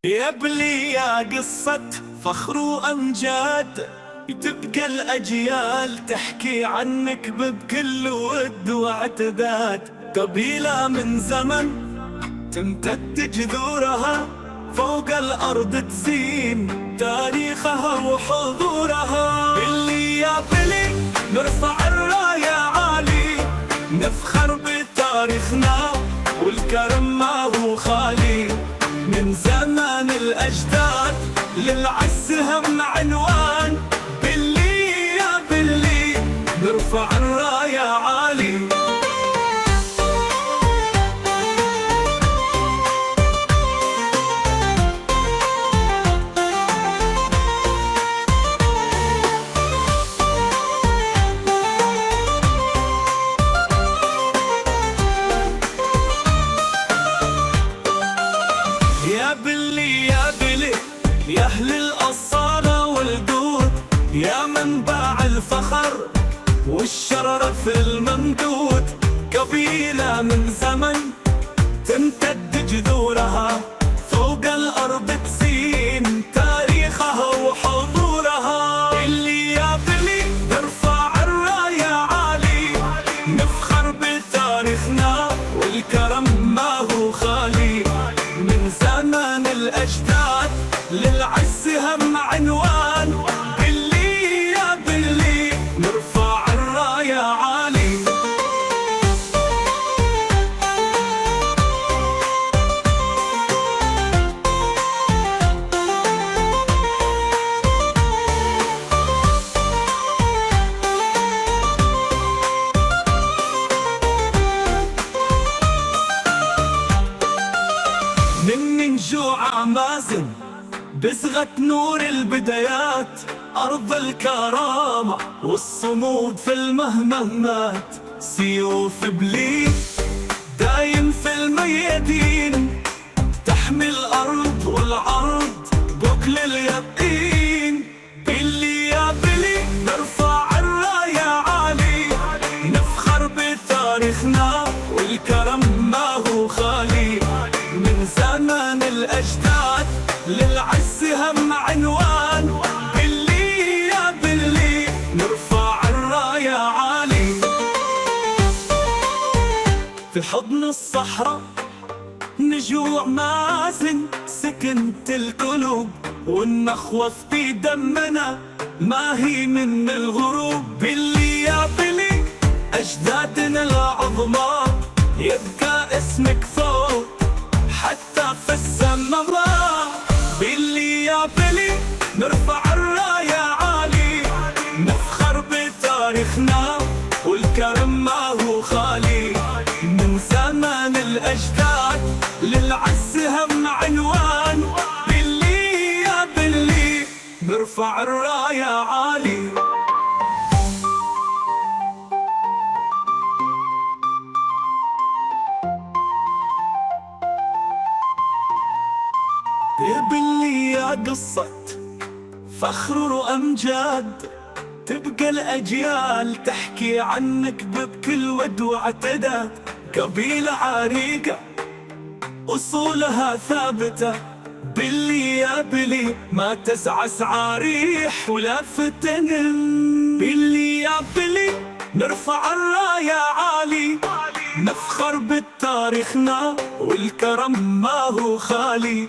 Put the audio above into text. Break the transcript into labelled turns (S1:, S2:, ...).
S1: يا بلي يا قصة فخر وأمجاد، تبقى الأجيال تحكي عنك بكل ود واعتداد. قبيلة من زمن تمتد جذورها، فوق الأرض تزين تاريخها وحضورها. بلي يا بلي نرفع الراية عالي، نفخر بتاريخنا والكرم ما هو خالي. من زمان الأجداد للعز هم عنوان، بلي يا بلي نرفع الراية عالي. يا بلي يا بلي يا أهل الأصالة والجود، يا منبع الفخر والشرف الممدود. قبيلة من زمن تمتد جذورها، فوق الأرض تزين تاريخها وحضورها. بلي يا بلي نرفع الراية عالي، نفخر بتاريخنا والكرم ما هو خالي. من زمان الأجداد للعز هم عنوان، بلي يا بلي نرفع الراية عالي. من نجوع مازن بزغة نور البدايات، أرض الكرامة والصمود في المهمات. سيوف بلي دايم في الميادين، تحمي الأرض والعرض بكل اليقين. بلي يا بلي نرفع الراية عالي، نفخر بتاريخنا والكرم ما هو خالي. من زمان الأجداد للعز هم عنوان، بلي يا بلي نرفع الراية عالي. في حضن الصحراء نجوع مازن سكنت القلوب، والنخوة في دمنا ما هي من الغروب. بلي يا بلي أجدادنا العظماء، يبقى اسمك فوق حتى في السماء. بلي يا بلي نرفع الراية عالي، نفخر بتاريخنا والكرم ما هو خالي. من زمان الأجداد للعز هم عنوان، بلي يا بلي نرفع الراية عالي. يا بلي يا قصة فخر وأمجاد، تبقى الأجيال تحكي عنك بكل ود واعتداد. قبيلة عريقة أصولها ثابتة، بلي يا بلي ما تزعس عريح ولا فتن. بلي يا بلي نرفع الراية عالي، نفخر بتاريخنا والكرم ما هو خالي.